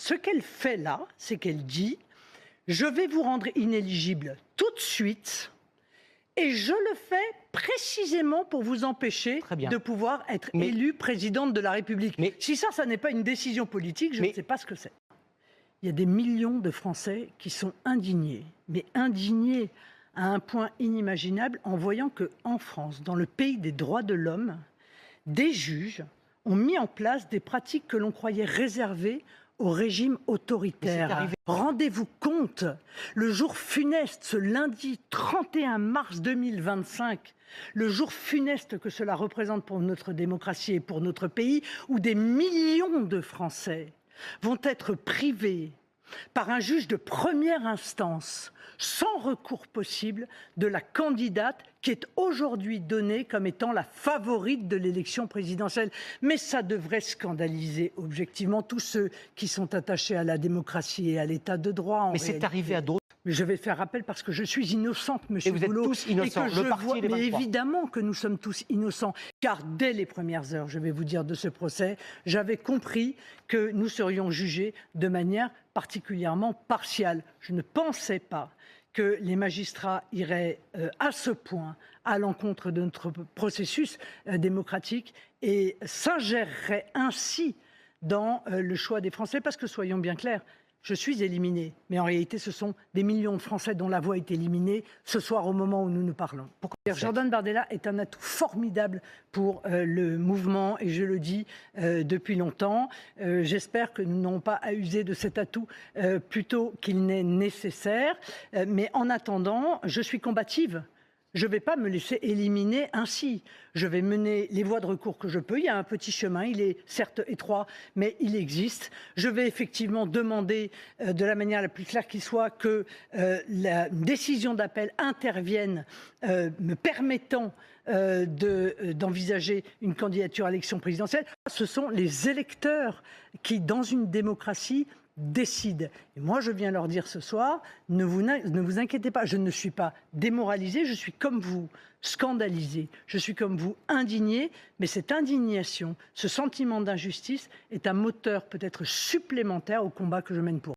ce qu'elle fait là, c'est qu'elle dit « Je vais vous rendre inéligible tout de suite et je le fais précisément pour vous empêcher de pouvoir être élue présidente de la République. » Si ça n'est pas une décision politique, je ne sais pas ce que c'est. Il y a des millions de Français qui sont indignés, mais indignés à un point inimaginable en voyant qu'en France, dans le pays des droits de l'homme, des juges ont mis en place des pratiques que l'on croyait réservées au régime autoritaire. Rendez-vous compte, le jour funeste, ce lundi 31 mars 2025, le jour funeste que cela représente pour notre démocratie et pour notre pays, où des millions de Français vont être privés par un juge de première instance, sans recours possible, de la candidate qui est aujourd'hui donnée comme étant la favorite de l'élection présidentielle. Mais ça devrait scandaliser objectivement tous ceux qui sont attachés à la démocratie et à l'état de droit. Mais c'est arrivé à d'autres. Mais je vais faire rappel parce que je suis innocente, monsieur Boulot. Et vous êtes tous innocents, le parti et les 23. Mais évidemment que nous sommes tous innocents, car dès les premières heures, je vais vous dire, de ce procès, j'avais compris que nous serions jugés de manière particulièrement partiale. Je ne pensais pas que les magistrats iraient à ce point à l'encontre de notre processus démocratique et s'ingéreraient ainsi dans le choix des Français, parce que soyons bien clairs, je suis éliminé, mais en réalité, ce sont des millions de Français dont la voix est éliminée ce soir au moment où nous nous parlons. Jordan Bardella est un atout formidable pour le mouvement et je le dis depuis longtemps. J'espère que nous n'aurons pas à user de cet atout plutôt qu'il n'est nécessaire. Mais en attendant, je suis combative. Je ne vais pas me laisser éliminer ainsi. Je vais mener les voies de recours que je peux. Il y a un petit chemin, il est certes étroit, mais il existe. Je vais effectivement demander de la manière la plus claire qui soit que la décision d'appel intervienne me permettant d'envisager une candidature à l'élection présidentielle. Ce sont les électeurs qui, dans une démocratie, décident. Et moi, je viens leur dire ce soir, ne vous inquiétez pas, je ne suis pas démoralisé, je suis comme vous, scandalisé, je suis comme vous, indigné, mais cette indignation, ce sentiment d'injustice est un moteur peut-être supplémentaire au combat que je mène pour